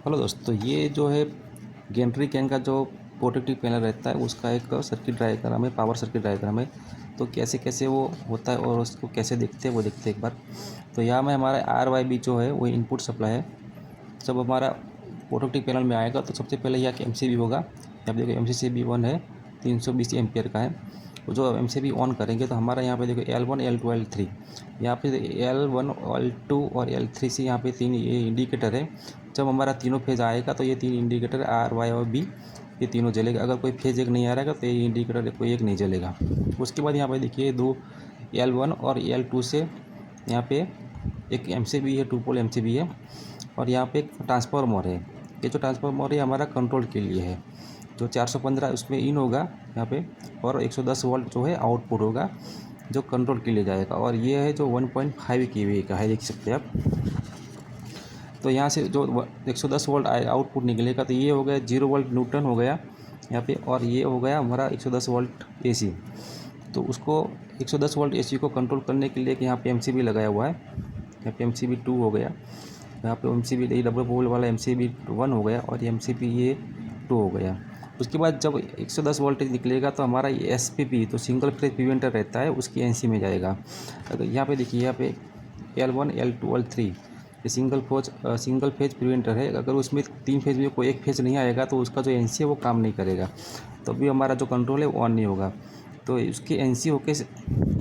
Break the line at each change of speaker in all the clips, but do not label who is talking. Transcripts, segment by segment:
Hello दोस्तों, ये जो है गेंट्री कैन का जो प्रोटेक्टिव पैनल रहता है उसका एक सर्किट डायग्राम है, पावर सर्किट डायग्राम है। तो कैसे कैसे वो होता है और उसको कैसे देखते हैं वो देखते हैं एक बार। तो यहाँ में हमारा RYB जो है वो इनपुट सप्लाई है। जब हमारा प्रोटेक्टिव पैनल में आएगा तो सबसे पहले यहाँ के MCB होगा। यहाँ पे देखो MCB1 है, 320 एम्पियर का है। वो जो MCB ऑन करेंगे तो हमारा यहाँ पे देखो L1 L2 L3, यहाँ पे L1 L2 और L3 से यहाँ पे तीन ये इंडिकेटर है। जब हमारा तीनों फेज आएगा तो ये तीन इंडिकेटर R Y और B ये तीनों जलेगा। अगर कोई फेज एक नहीं आ रहेगा तो ये इंडिकेटर कोई एक नहीं जलेगा। उसके बाद यहाँ पे देखिए दो L1 और L2 से यहाँ पे एक MCB है, 2 पोल MCB है और यहाँ पे एक ट्रांसफार्मर है। ये जो ट्रांसफार्मर है हमारा कंट्रोल के लिए है। जो 415 उसमें इन होगा यहाँ पे और 110 वोल्ट जो है आउटपुट होगा जो कंट्रोल के लिए जाएगा। और ये है जो 1.5 kVA का है, देख सकते हैं आप। तो यहाँ से जो 110 वोल्ट आउटपुट निकलेगा तो ये हो गया 0 वोल्ट न्यूट्रन हो गया यहाँ पे, और ये हो गया हमारा 110 वोल्ट AC। तो उसको 110 वोल्ट AC को कंट्रोल करने के लिए यहाँ पे MCB लगाया हुआ है। यहाँ पे MCB2 हो गया, यहाँ पे MCB डबल पोल वाला MCB1 हो गया और MCB ये 2 हो गया। उसके बाद जब 110 वोल्टेज निकलेगा तो हमारा ये SPP तो सिंगल फेज प्रिवेंटर रहता है उसकी NC में जाएगा। अगर यहाँ पे देखिए, यहाँ पे L1 L2 L3 ये सिंगल फेज प्रिवेंटर है। अगर उसमें 3 फेज में कोई एक फेज नहीं आएगा तो उसका जो NC है वो काम नहीं करेगा, तो भी हमारा जो कंट्रोल है वो ऑन नहीं होगा। तो उसकी NC होके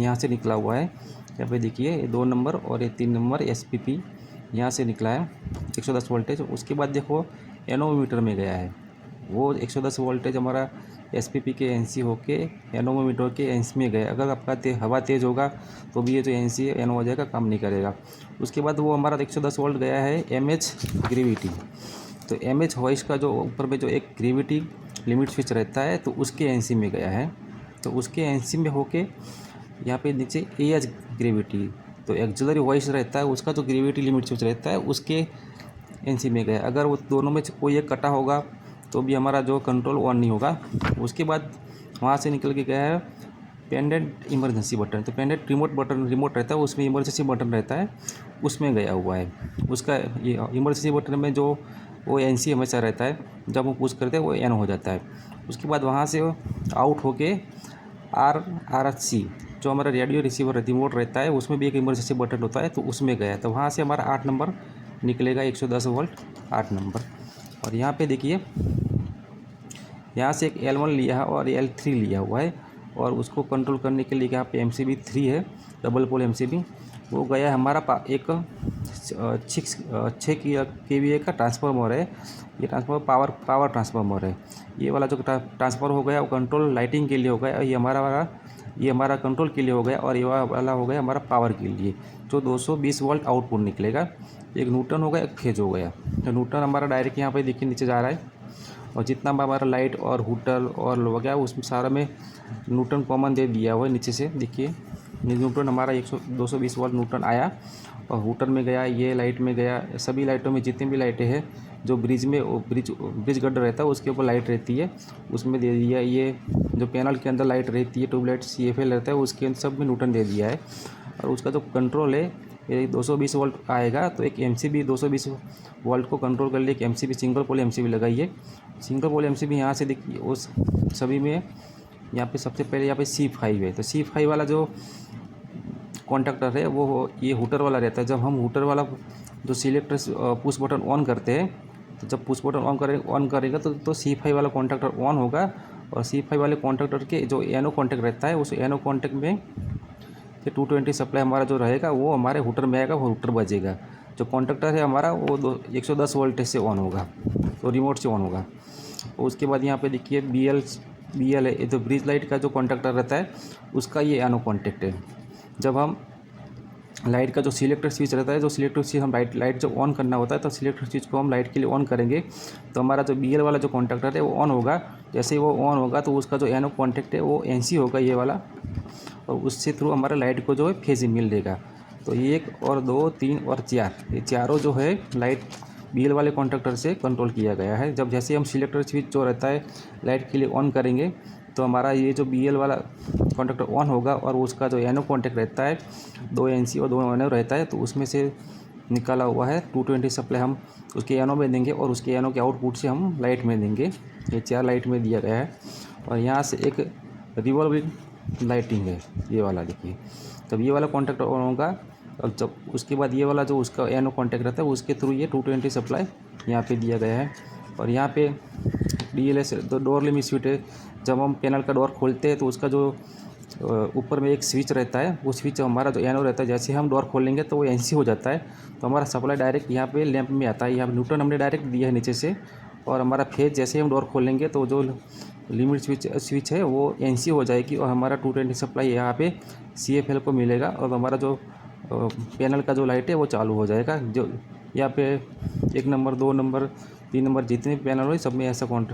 यहाँ से निकला हुआ है। यहाँ पे देखिए ये 2 नंबर और ये 3 नंबर SPP यहाँ से निकला है 110 वोल्टेज। उसके बाद देखो एनोमीटर में गया है, वो 110 वोल्टेज हमारा SPP के NC होके एनोमीटर के NC में गया। अगर आपका हवा तेज़ होगा तो भी ये जो NC है एनो हो जाएगा, काम नहीं करेगा। उसके बाद वो हमारा 110 वोल्ट गया है MH ग्रेविटी। तो MH वॉइस का जो ऊपर में जो एक ग्रेविटी लिमिट स्विच रहता है तो उसके NC में गया है। तो उसके NC में होके यहाँ पे नीचे AH ग्रेविटी तो एक्सिलरी वॉइस रहता है, उसका जो ग्रेविटी लिमिट स्विच रहता है उसके NC में गया। अगर वो दोनों में से कोई एक कटा होगा तो भी हमारा जो कंट्रोल ऑन नहीं होगा। उसके बाद वहाँ से निकल के गया है पेंडेंट इमरजेंसी बटन। तो पेंडेंट रिमोट रहता है, उसमें इमरजेंसी बटन रहता है, उसमें गया हुआ है। उसका ये इमरजेंसी बटन में जो वो NC हमेशा रहता है, जब वो पुश करते हैं वो एन हो जाता है। उसके बाद वहाँ से आउट होके RRC जो हमारा रेडियो रिसीवर रिमोट रहता है उसमें भी एक इमरजेंसी बटन होता है, तो उसमें गया। तो वहाँ से हमारा 8 नंबर निकलेगा, 110 वोल्ट 8 नंबर। और यहाँ पे देखिए यहाँ से एक L1 लिया है और L3 लिया हुआ है, और उसको कंट्रोल करने के लिए यहाँ पे MCB3 है, डबल पोल MCB। वो गया हमारा एक 6 kVA का ट्रांसफार्मर है। ये ट्रांसफार्मर पावर ट्रांसफार्मर है। ये वाला जो ट्रांसफार्मर हो गया वो कंट्रोल लाइटिंग के लिए हो गया, ये हमारा कंट्रोल के लिए हो गया, और ये वाला हो गया हमारा पावर के लिए जो 220 वोल्ट आउटपुट निकलेगा। एक न्यूटन हो गया, एक फेज हो गया। तो न्यूटन हमारा डायरेक्ट यहाँ पे देखिए नीचे जा रहा है, और जितना हमारा लाइट और हुटर और वगैरह उसमें सारा में न्यूटन कॉमन दे दिया हुआ है। नीचे से देखिए न्यूटन हमारा 220 वोल्ट न्यूटन आया, और हुटर में गया, ये लाइट में गया। सभी लाइटों में जितनी भी लाइटें हैं जो ब्रिज में ब्रिज गड्ढा रहता है उसके ऊपर लाइट रहती है उसमें दे दिया। ये जो पैनल के अंदर लाइट रहती है ट्यूबलाइट CFL रहता है उसके अंदर सब में न्यूटन दे दिया है। और उसका जो कंट्रोल है ये 220 वोल्ट आएगा, तो एक MCB 220 वोल्ट को कंट्रोल कर लिए एक MCB सिंगल पोल MCB लगाइए। सिंगल पोल MCB यहाँ से देखिए उस सभी में यहाँ पे सबसे पहले यहाँ पे C5 है। तो C5 वाला जो कॉन्टैक्टर है वो ये हुटर वाला रहता है। जब हम हुटर वाला जो सिलेक्टर पुश बटन ऑन करते हैं, तो जब पुश बटन ऑन करेगा तो C5 वाला कॉन्टैक्टर ऑन होगा, और C5 वाले कॉन्टैक्टर के जो एनो कॉन्टैक्ट रहता है उस एनो कॉन्टैक्ट में 220 सप्लाई हमारा जो रहेगा वो हमारे हुटर में आएगा, वो हुटर बजेगा। जो कॉन्टैक्टर है हमारा वो 110 वोल्ट से ऑन होगा, तो रिमोट से ऑन होगा। उसके बाद यहाँ पे देखिए BL है, ये जो ब्रिज लाइट का जो कॉन्टैक्टर रहता है उसका ये एनो कॉन्टैक्ट है। जब हम लाइट का जो सिलेक्टर स्विच रहता है, जो सिलेक्टर स्विच हम लाइट जब ऑन करना होता है तो सिलेक्टर स्विच को हम लाइट के लिए ऑन करेंगे, तो हमारा जो BL वाला जो कॉन्टैक्टर है वो ऑन होगा। जैसे ही वो ऑन होगा तो उसका जो एनो कॉन्टैक्ट है वो NC होगा ये वाला, और उससे थ्रू हमारा लाइट को जो है फेज मिल देगा। तो 1 और 2 3 और 4 ये चारों जो है लाइट BL वाले कॉन्टैक्टर से कंट्रोल किया गया है। जब जैसे हम सिलेक्टर स्विच जो रहता है लाइट के लिए ऑन करेंगे तो हमारा ये जो BL वाला कॉन्टैक्टर ऑन होगा, और उसका जो एनो कॉन्टैक्ट रहता है 2 NC और 2 एनो रहता है, तो उसमें से निकाला हुआ है 220 सप्लाई हम उसके एनो में देंगे और उसके एनो के आउटपुट से हम लाइट में देंगे। ये 4 लाइट में दिया गया है और यहाँ से एक रिवॉल्विंग लाइटिंग है, ये वाला देखिए। तब ये वाला कॉन्टैक्ट ऑन होगा और जब उसके बाद ये वाला जो उसका एनो कॉन्टैक्ट रहता है उसके थ्रू ये 220 सप्लाई यहाँ पे दिया गया है। और यहाँ पे DLS डोर लिमिट स्विच है। जब हम पैनल का डोर खोलते हैं तो उसका जो ऊपर में एक स्विच रहता है, वो स्विच हमारा जो एनो रहता है, जैसे हम डोर खोलेंगे तो वो NC हो जाता है, तो हमारा सप्लाई डायरेक्ट यहाँ पे लैंप में आता है। यहाँ पे न्यूट्रल हमने डायरेक्ट दिया है नीचे से, और हमारा फेज जैसे हम डोर खोलेंगे तो जो लिमिट स्विच है वो NC हो जाएगी और हमारा 220 सप्लाई यहाँ पे CFL को मिलेगा और हमारा जो पैनल का जो लाइट है वो चालू हो जाएगा। जो यहाँ पे 1 नंबर 2 नंबर 3 नंबर जितने भी पैनल हो सब में ऐसा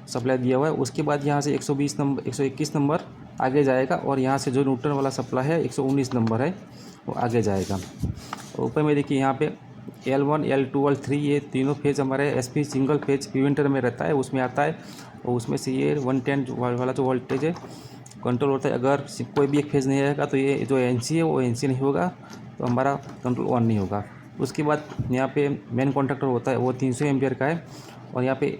सप्लाई दिया हुआ है। उसके बाद यहाँ से 120 नंबर 121 नंबर आगे जाएगा और यहाँ से जो न्यूट्रल वाला सप्लाई है 119 नंबर है वो आगे जाएगा। और ऊपर में देखिए यहाँ पे L1 L2 L3 ये तीनों फेज हमारे SP सिंगल फेज प्रिवेंटर में रहता है, उसमें आता है और उसमें से ये 110 वाला जो वोल्टेज है कंट्रोल होता है। अगर कोई भी एक फेज नहीं रहेगा तो ये जो NC है वो NC नहीं होगा, तो हमारा कंट्रोल ऑन नहीं होगा। उसके बाद यहाँ पे मेन कॉन्टैक्टर होता है वो 300 एम्पियर का है और यहाँ पे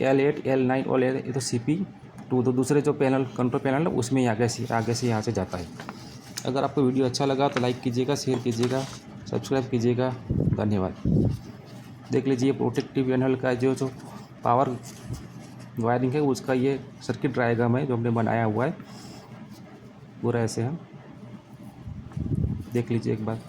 L8 L9 और ये तो CP2 तो दूसरे जो पैनल कंट्रोल पैनल है उसमें आगे से यहाँ से जाता है। अगर आपको वीडियो अच्छा लगा तो लाइक कीजिएगा, शेयर कीजिएगा, सब्सक्राइब कीजिएगा। धन्यवाद। देख लीजिए प्रोटेक्टिव पैनल का जो पावर वायरिंग है उसका ये सर्किट डायग्राम है जो हमने बनाया हुआ है पूरा ऐसे है, देख लीजिए एक बार।